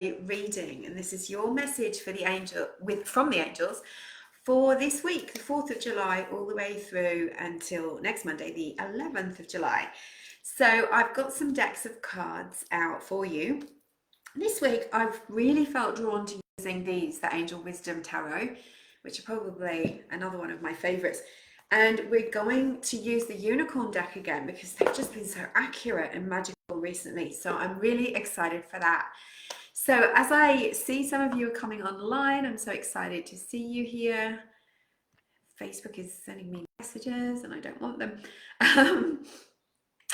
reading, and this is your message for the from the angels for this week, the 4th of July, all the way through until next Monday, the 11th of July. So I've got some decks of cards out for you. This week, I've really felt drawn to using the Angel Wisdom Tarot, which are probably another one of my favorites. And we're going to use the Unicorn deck again because they've just been so accurate and magical recently. So I'm really excited for that. So as I see some of you are coming online, I'm so excited to see you here. Facebook is sending me messages and I don't want them.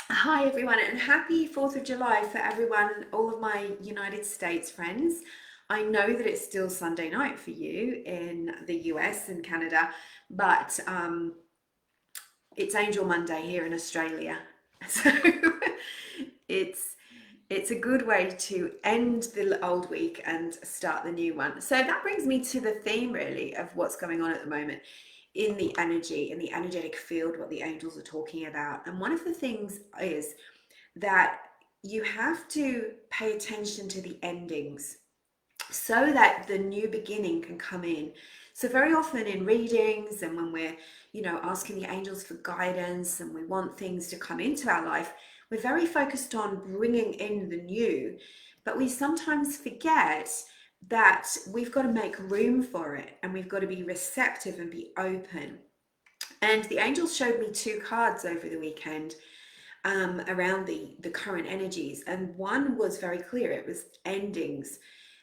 Hi everyone, and happy 4th of July for everyone, all of my United States friends. I know that it's still Sunday night for you in the US and Canada, but it's Angel Monday here in Australia. So it's a good way to end the old week and start the new one. So that brings me to the theme really of what's going on at the moment in the energy, in the energetic field, what the angels are talking about. And one of the things is that you have to pay attention to the endings so that the new beginning can come in. So very often in readings and when we're, asking the angels for guidance and we want things to come into our life, we're very focused on bringing in the new, but we sometimes forget that we've got to make room for it and we've got to be receptive and be open. And the angels showed me 2 cards over the weekend around the current energies, and one was very clear. It was endings,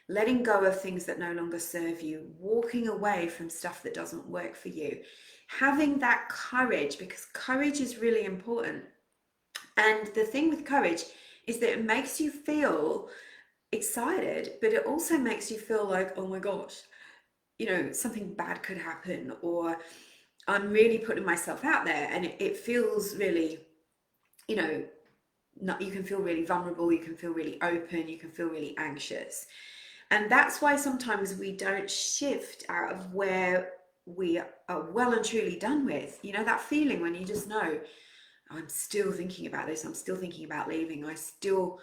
letting go of things that no longer serve you, walking away from stuff that doesn't work for you, having that courage, because courage is really important. And the thing with courage is that it makes you feel excited, but it also makes you feel like, oh my gosh, something bad could happen, or I'm really putting myself out there, and it feels really, you can feel really vulnerable, you can feel really open, you can feel really anxious. And that's why sometimes we don't shift out of where we are well and truly done with. That feeling when you just know, I'm still thinking about this, I'm still thinking about leaving, I still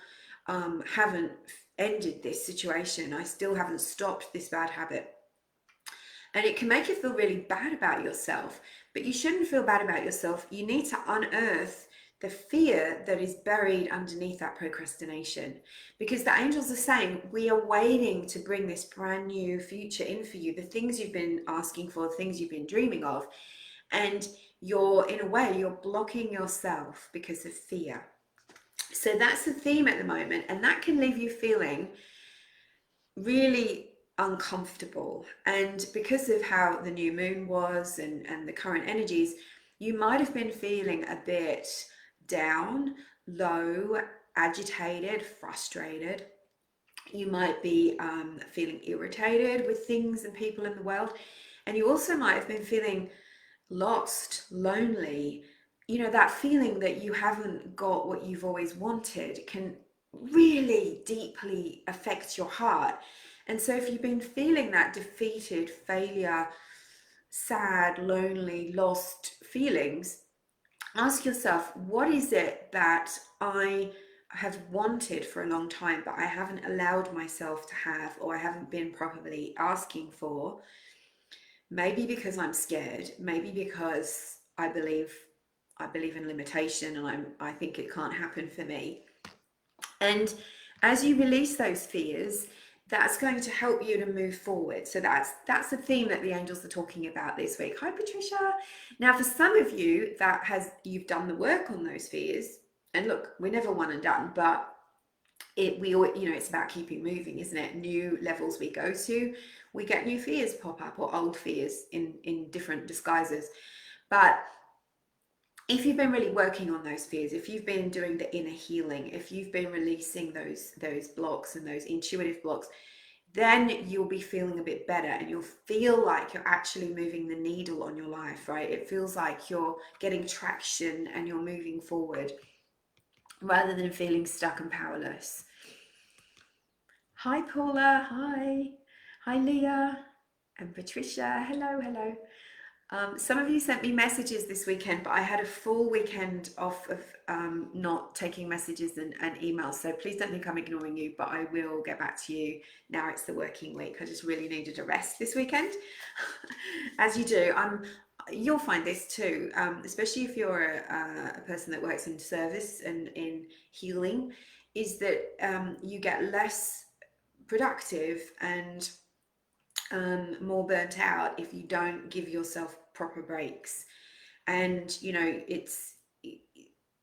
haven't ended this situation, I still haven't stopped this bad habit. And it can make you feel really bad about yourself, but you shouldn't feel bad about yourself. You need to unearth the fear that is buried underneath that procrastination, because the angels are saying we are waiting to bring this brand new future in for you, the things you've been asking for, the things you've been dreaming of, and in a way you're blocking yourself because of fear. So that's the theme at the moment, and that can leave you feeling really uncomfortable. And because of how the new moon was and the current energies, you might have been feeling a bit down, low, agitated, frustrated. You might be feeling irritated with things and people in the world. And you also might have been feeling lost, lonely. That feeling that you haven't got what you've always wanted can really deeply affect your heart. And so if you've been feeling that defeated, failure, sad, lonely, lost feelings, ask yourself, what is it that I have wanted for a long time, but I haven't allowed myself to have, or I haven't been properly asking for? Maybe because I'm scared, maybe because I believe in limitation and I think it can't happen for me. And as you release those fears, that's going to help you to move forward. So that's the theme that the angels are talking about this week. Hi, Patricia. Now, for some of you you've done the work on those fears, and look, we're never one and done, but it's about keeping moving, isn't it? New levels we go to, we get new fears pop up, or old fears in different disguises. But if you've been really working on those fears, if you've been doing the inner healing, if you've been releasing those blocks and those intuitive blocks, then you'll be feeling a bit better, and you'll feel like you're actually moving the needle on your life, right? It feels like you're getting traction and you're moving forward rather than feeling stuck and powerless. Hi, Paula. Hi. Hi, Leah and Patricia. Hello, hello. Some of you sent me messages this weekend, but I had a full weekend off of not taking messages and emails. So please don't think I'm ignoring you, but I will get back to you. Now it's the working week. I just really needed a rest this weekend, as you do. You'll find this too, especially if you're a person that works in service and in healing, is that you get less productive and more burnt out if you don't give yourself proper breaks. And you know, it's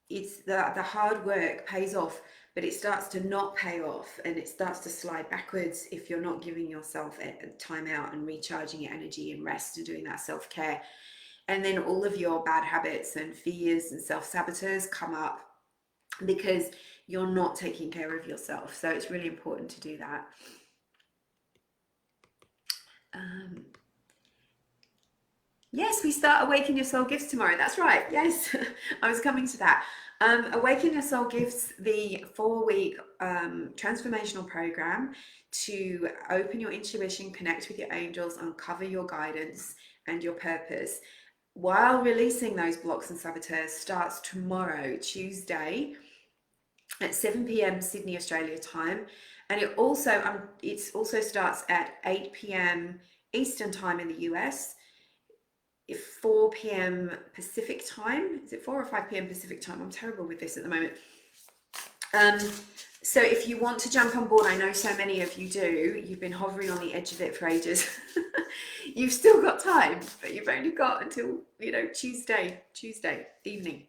the hard work pays off, but it starts to not pay off, and it starts to slide backwards if you're not giving yourself a time out and recharging your energy and rest and doing that self-care. And then all of your bad habits and fears and self-saboteurs come up because you're not taking care of yourself. So it's really important to do that. Yes, we start Awaken Your Soul Gifts tomorrow. That's right. Yes, I was coming to that. Awaken Your Soul Gifts, the 4-week transformational program to open your intuition, connect with your angels, uncover your guidance and your purpose, while releasing those blocks and saboteurs, starts tomorrow, Tuesday, at 7 p.m. Sydney, Australia time. And it also starts at 8 p.m. Eastern time in the US, 4 p.m. Pacific time. Is it 4 or 5 p.m. Pacific time? I'm terrible with this at the moment. So if you want to jump on board, I know so many of you do. You've been hovering on the edge of it for ages. You've still got time, but you've only got until, you know, Tuesday evening.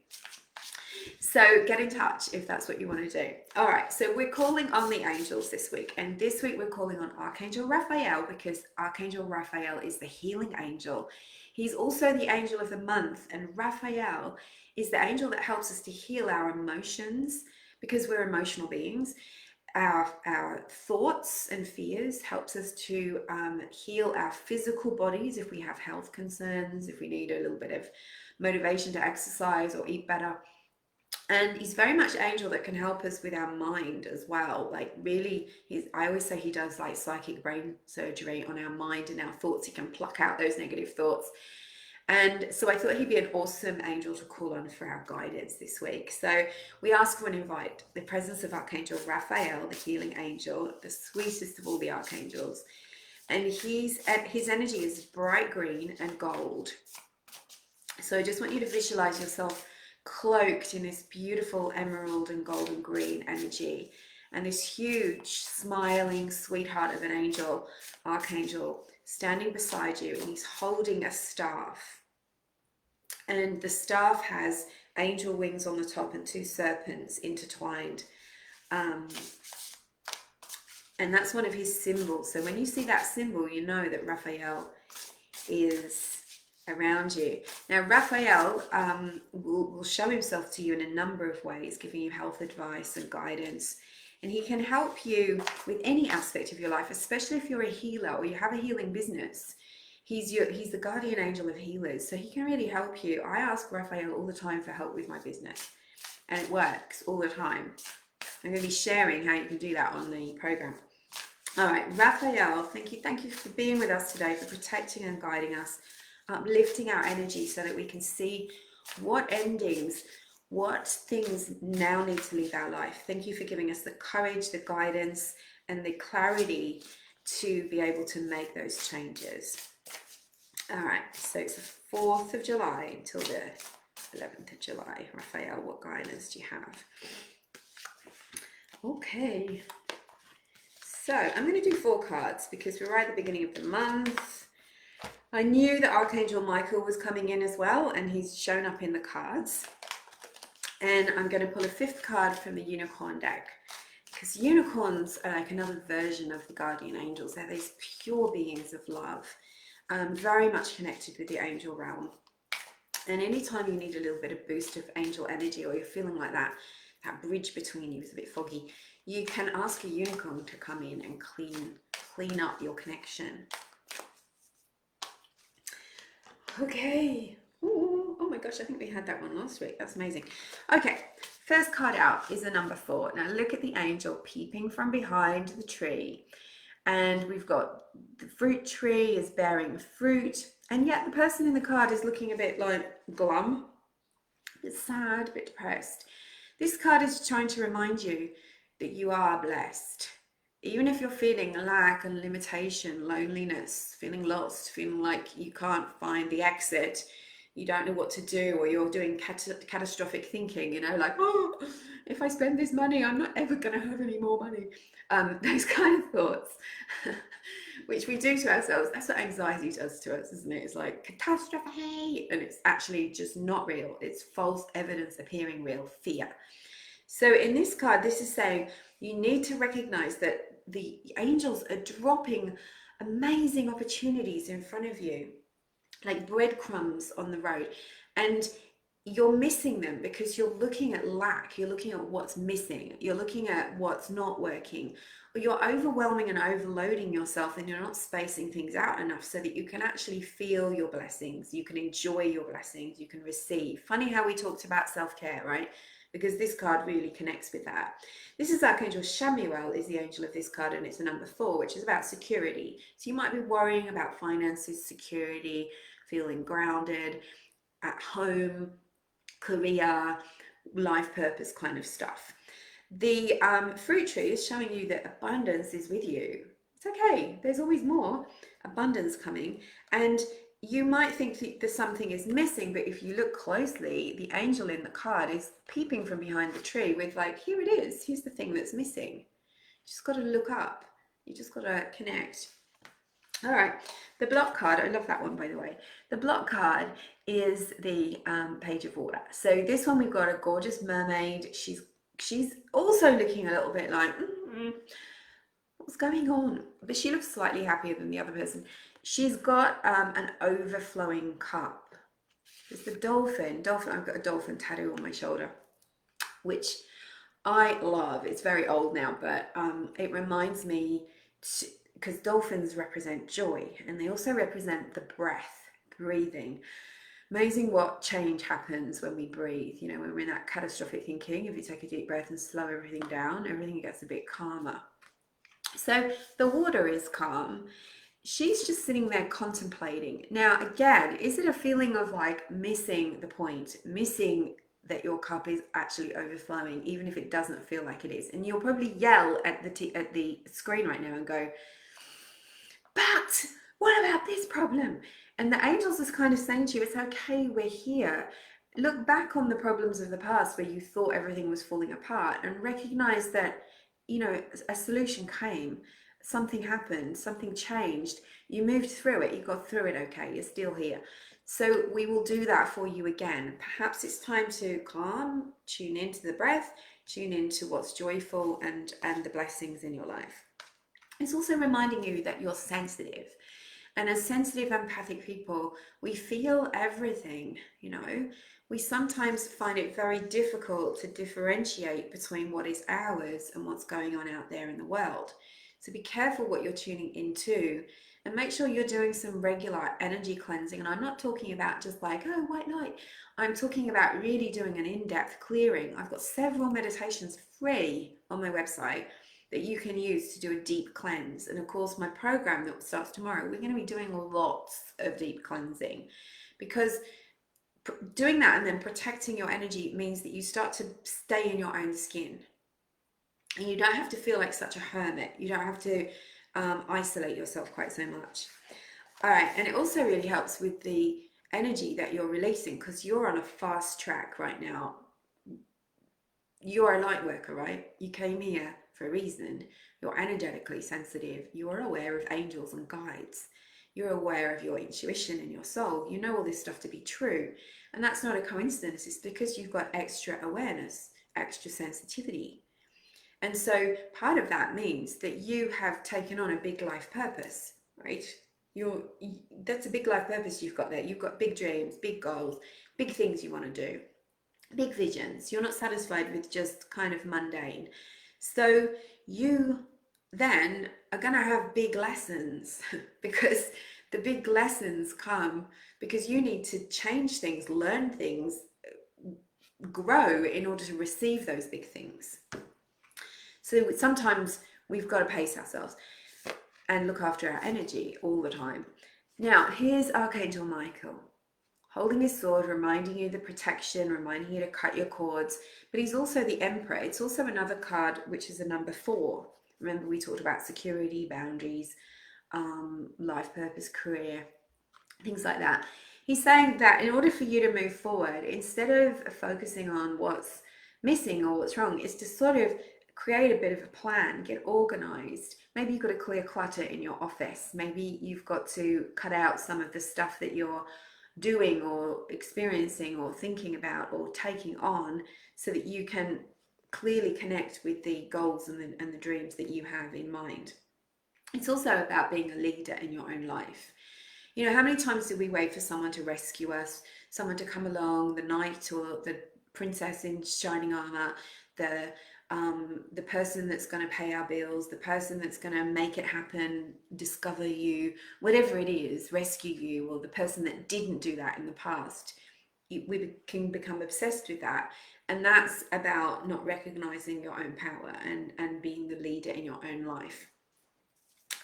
So get in touch if that's what you want to do. All right, so we're calling on the angels this week. And this week we're calling on Archangel Raphael, because Archangel Raphael is the healing angel. He's also the angel of the month. And Raphael is the angel that helps us to heal our emotions, because we're emotional beings. Our thoughts and fears helps us to heal our physical bodies if we have health concerns, if we need a little bit of motivation to exercise or eat better. And he's very much angel that can help us with our mind as well. Like really, I always say he does like psychic brain surgery on our mind and our thoughts. He can pluck out those negative thoughts. And so I thought he'd be an awesome angel to call on for our guidance this week. So we ask for and invite the presence of Archangel Raphael, the healing angel, the sweetest of all the archangels. And his energy is bright green and gold. So I just want you to visualize yourself cloaked in this beautiful emerald and golden green energy, and this huge smiling sweetheart of an angel, archangel, standing beside you, and he's holding a staff, and the staff has angel wings on the top and 2 serpents intertwined, and that's one of his symbols. So when you see that symbol, you know that Raphael is around you. Now Raphael will show himself to you in a number of ways, giving you health advice and guidance, and he can help you with any aspect of your life, especially if you're a healer or you have a healing business. He's the guardian angel of healers, so he can really help you. I ask Raphael all the time for help with my business, and it works all the time. I'm going to be sharing how you can do that on the program. All right, Raphael, thank you for being with us today, for protecting and guiding us, uplifting our energy so that we can see what endings, what things now need to leave our life. Thank you for giving us the courage, the guidance, and the clarity to be able to make those changes. All right, so it's the 4th of July until the 11th of July. Raphael, what guidance do you have? Okay, so I'm going to do 4 cards because we're right at the beginning of the month. I knew that Archangel Michael was coming in as well, and he's shown up in the cards. And I'm going to pull a 5th card from the unicorn deck, because unicorns are like another version of the guardian angels. They're these pure beings of love, very much connected with the angel realm. And anytime you need a little bit of boost of angel energy, or you're feeling like that bridge between you is a bit foggy, you can ask a unicorn to come in and clean up your connection. Okay. Ooh, oh my gosh, I think we had that one last week. That's amazing. Okay, first card out is a number 4. Now look at the angel peeping from behind the tree. And we've got the fruit tree is bearing fruit, And yet the person in the card is looking a bit like glum, a bit sad, a bit depressed. This card is trying to remind you that you are blessed. Even if you're feeling lack and limitation, loneliness, feeling lost, feeling like you can't find the exit, you don't know what to do, or you're doing catastrophic thinking, you know, like, oh, if I spend this money, I'm not ever going to have any more money. Those kind of thoughts, which we do to ourselves. That's what anxiety does to us, isn't it? It's like catastrophe, and it's actually just not real. It's false evidence appearing real, fear. So in this card, this is saying you need to recognize that the angels are dropping amazing opportunities in front of you, like breadcrumbs on the road, and you're missing them because you're looking at lack, you're looking at what's missing, you're looking at what's not working, or you're overwhelming and overloading yourself, and you're not spacing things out enough so that you can actually feel your blessings, you can enjoy your blessings, you can receive. Funny how we talked about self-care, right? Because this card really connects with that. This is Archangel Chamuel is the angel of this card, and it's a number 4, which is about security. So you might be worrying about finances, security, feeling grounded at home, career, life purpose kind of stuff. The fruit tree is showing you that abundance is with you. It's okay, there's always more abundance coming, and you might think that something is missing, but if you look closely, the angel in the card is peeping from behind the tree with like, here it is, here's the thing that's missing. You just got to look up, you just got to connect. All right, the block card, I love that one, by the way. The block card is the Page of Water. So this one, we've got a gorgeous mermaid. She's also looking a little bit like, what's going on? But she looks slightly happier than the other person. She's got an overflowing cup. It's the dolphin. I've got a dolphin tattoo on my shoulder, which I love. It's very old now, but it reminds me, because dolphins represent joy, and they also represent the breath, breathing. Amazing what change happens when we breathe. You know, when we're in that catastrophic thinking, if you take a deep breath and slow everything down, everything gets a bit calmer. So the water is calm. She's just sitting there contemplating. Now, again, is it a feeling of like missing the point, missing that your cup is actually overflowing, even if it doesn't feel like it is? And you'll probably yell at the screen right now and go, but what about this problem? And the angels is kind of saying to you, it's okay, we're here. Look back on the problems of the past where you thought everything was falling apart, and recognize that, you know, a solution came, something happened, something changed, you moved through it, you got through it okay, you're still here. So we will do that for you again. Perhaps it's time to calm, tune into the breath, tune into what's joyful and the blessings in your life. It's also reminding you that you're sensitive. And as sensitive, empathic people, we feel everything, you know. We sometimes find it very difficult to differentiate between what is ours and what's going on out there in the world. So be careful what you're tuning into, and make sure you're doing some regular energy cleansing. And I'm not talking about just like, oh, white light. I'm talking about really doing an in-depth clearing. I've got several meditations free on my website that you can use to do a deep cleanse. And of course, my program that starts tomorrow, we're going to be doing lots of deep cleansing, because doing that and then protecting your energy means that you start to stay in your own skin. And you don't have to feel like such a hermit. You don't have to isolate yourself quite so much. All right, and it also really helps with the energy that you're releasing, because you're on a fast track right now. You're a light worker, right? You came here for a reason. You're energetically sensitive. You are aware of angels and guides. You're aware of your intuition and your soul. You know all this stuff to be true. And that's not a coincidence. It's because you've got extra awareness, extra sensitivity. And so part of that means that you have taken on a big life purpose, right? That's a big life purpose you've got there. You've got big dreams, big goals, big things you want to do, big visions. You're not satisfied with just kind of mundane. So you then are going to have big lessons because the big lessons come because you need to change things, learn things, grow in order to receive those big things. So sometimes we've got to pace ourselves and look after our energy all the time. Now, here's Archangel Michael holding his sword, reminding you the protection, reminding you to cut your cords. But he's also the Emperor. It's also another card, which is a number 4. Remember, we talked about security, boundaries, life purpose, career, things like that. He's saying that in order for you to move forward, instead of focusing on what's missing or what's wrong, is to sort of create a bit of a plan, get organized. Maybe you've got to clear clutter in your office. Maybe you've got to cut out some of the stuff that you're doing or experiencing or thinking about or taking on, so that you can clearly connect with the goals and the dreams that you have in mind. It's also about being a leader in your own life. You know, how many times do we wait for someone to rescue us, someone to come along, the knight or the princess in shining armor, the the person that's going to pay our bills, the person that's going to make it happen, discover you, whatever it is, rescue you, or the person that didn't do that in the past. We can become obsessed with that. And that's about not recognizing your own power and being the leader in your own life.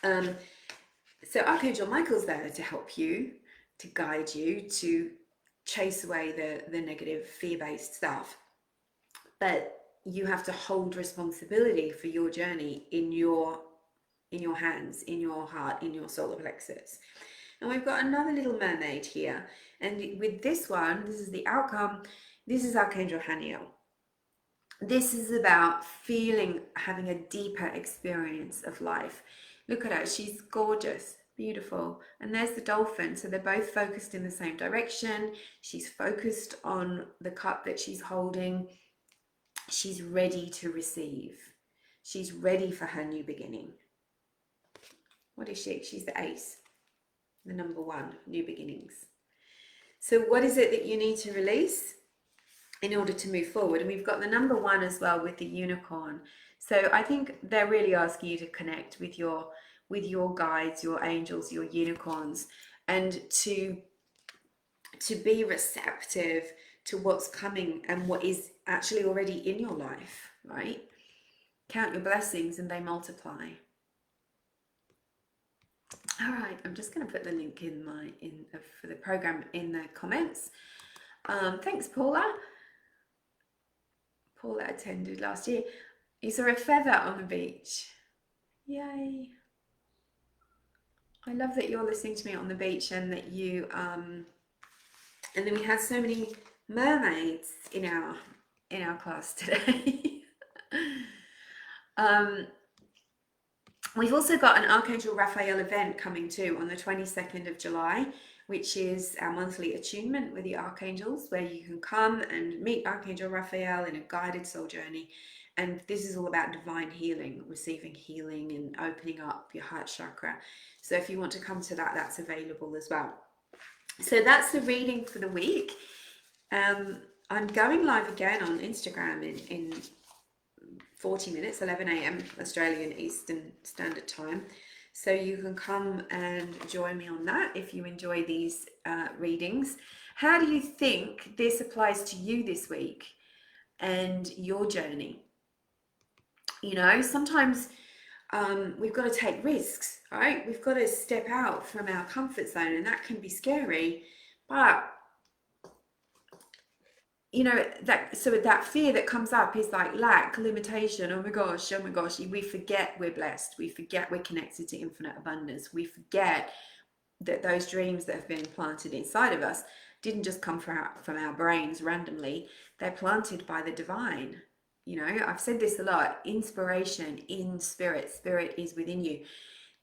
So Archangel Michael's there to help you, to guide you, to chase away the negative fear-based stuff. But you have to hold responsibility for your journey in your hands, in your heart, in your solar plexus. And we've got another little mermaid here. And with this one, this is the outcome. This is Archangel Haniel. This is about having a deeper experience of life. Look at her, she's gorgeous, beautiful. And there's the dolphin. So they're both focused in the same direction. She's focused on the cup that she's holding. She's ready to receive. She's ready for her new beginning. What is she? She's the ace, the number 1, new beginnings. So what is it that you need to release in order to move forward? And we've got the number 1 as well with the unicorn. So I think they're really asking you to connect with your guides, your angels, your unicorns, and to be receptive to what's coming and what is actually already in your life, right? Count your blessings and they multiply. All right, I'm just going to put the link for the program in the comments. Thanks, Paula. Paula attended last year. You saw a feather on the beach. Yay. I love that you're listening to me on the beach, and that you and then we had so many mermaids in our class today. We've also got an Archangel Raphael event coming too on the 22nd of July, which is our monthly attunement with the archangels, where you can come and meet Archangel Raphael in a guided soul journey. And this is all about divine healing, receiving healing and opening up your heart chakra. So if you want to come to that, that's available as well. So that's the reading for the week. I'm going live again on Instagram in 40 minutes, 11 a.m. Australian Eastern Standard Time. So you can come and join me on that if you enjoy these readings. How do you think this applies to you this week and your journey? You know, sometimes we've got to take risks, right? We've got to step out from our comfort zone, and that can be scary. But you know, that fear that comes up is like lack, limitation. Oh my gosh, we forget we're blessed. We forget we're connected to infinite abundance. We forget that those dreams that have been planted inside of us didn't just come from our brains randomly. They're planted by the divine. You know, I've said this a lot. Inspiration in spirit. Spirit is within you.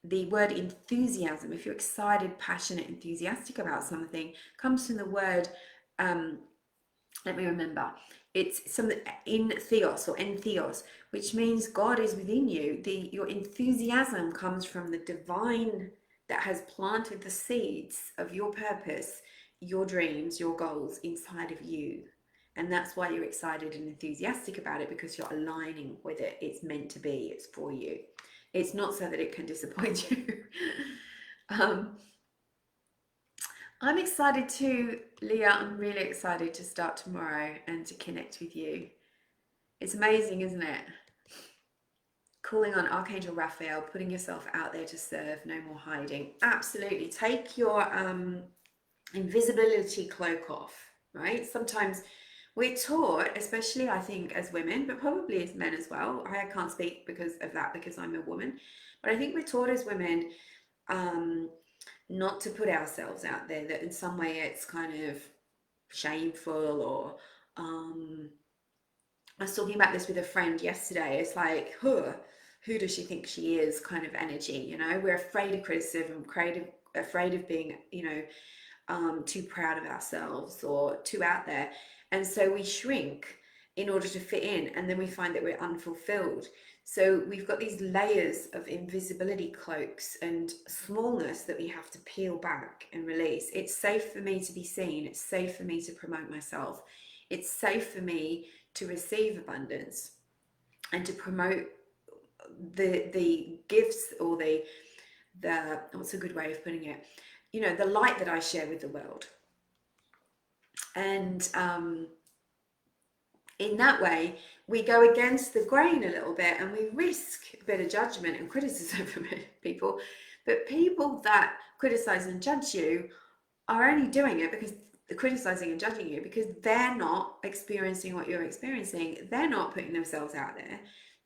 The word enthusiasm, if you're excited, passionate, enthusiastic about something, comes from the word let me remember. It's something in theos or entheos, which means God is within you. Your enthusiasm comes from the divine that has planted the seeds of your purpose, your dreams, your goals inside of you. And that's why you're excited and enthusiastic about it, because you're aligning with it. It's meant to be. It's for you. It's not so that it can disappoint you. I'm excited too, Leah. I'm really excited to start tomorrow and to connect with you. It's amazing, isn't it? calling on Archangel Raphael, putting yourself out there to serve, no more hiding. Absolutely. Take your invisibility cloak off, right? Sometimes we're taught, especially I think as women, but probably as men as well. I can't speak because of that because I'm a woman, but I think we're taught as women not to put ourselves out there, that in some way it's kind of shameful or I was talking about this with a friend yesterday. It's like, who does she think she is kind of energy, you know? We're afraid of criticism, afraid of being, you know, too proud of ourselves or too out there. And so we shrink in order to fit in, and then we find that we're unfulfilled. So we've got these layers of invisibility cloaks and smallness that we have to peel back and release. It's safe for me to be seen. It's safe for me to promote myself. It's safe for me to receive abundance and to promote the gifts or the what's a good way of putting it, you know, the light that I share with the world. And in that way we go against the grain a little bit, and we risk a bit of judgment and criticism from people. But people that criticize and judge you are only doing it because they're criticizing and judging you because they're not experiencing what you're experiencing. They're not putting themselves out there.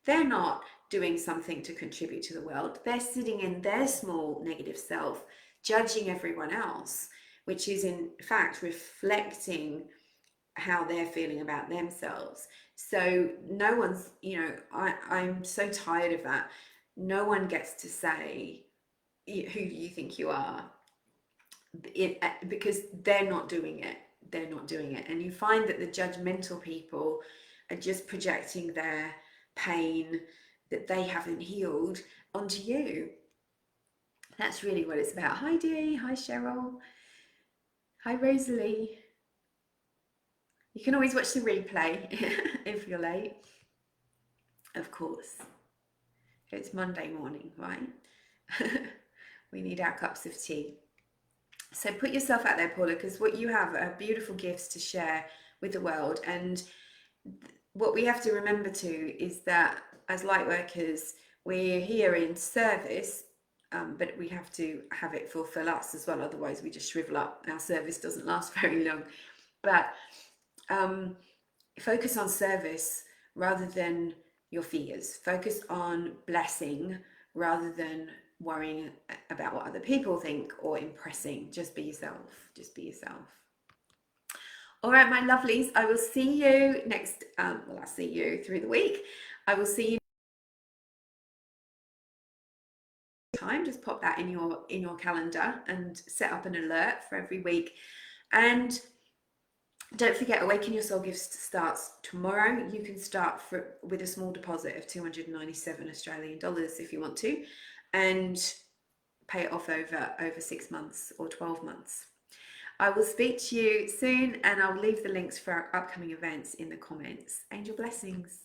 They're not doing something to contribute to the world. They're sitting in their small negative self, judging everyone else, which is in fact reflecting how they're feeling about themselves. So no one's, you know, I'm so tired of that. No one gets to say, who do you think you are? Because they're not doing it. They're not doing it. And you find that the judgmental people are just projecting their pain that they haven't healed onto you. That's really what it's about. Hi Dee, hi Cheryl, hi Rosalie. You can always watch the replay if you're late, of course. It's Monday morning, right? We need our cups of tea. So put yourself out there, Paula, because what you have are beautiful gifts to share with the world. And what we have to remember too is that as light workers, we're here in service, but we have to have it fulfill us as well. Otherwise, we just shrivel up. Our service doesn't last very long. But focus on service rather than your fears. Focus on blessing rather than worrying about what other people think or impressing. Just be yourself. Just be yourself. All right, my lovelies, I will see you next, well, I'll see you through the week. I will see you time. Just pop that in your calendar and set up an alert for every week. And don't forget, Awaken Your Soul Gifts starts tomorrow. You can start with a small deposit of 297 Australian dollars if you want to, and pay it off over 6 months or 12 months. I will speak to you soon, and I'll leave the links for our upcoming events in the comments. Angel blessings.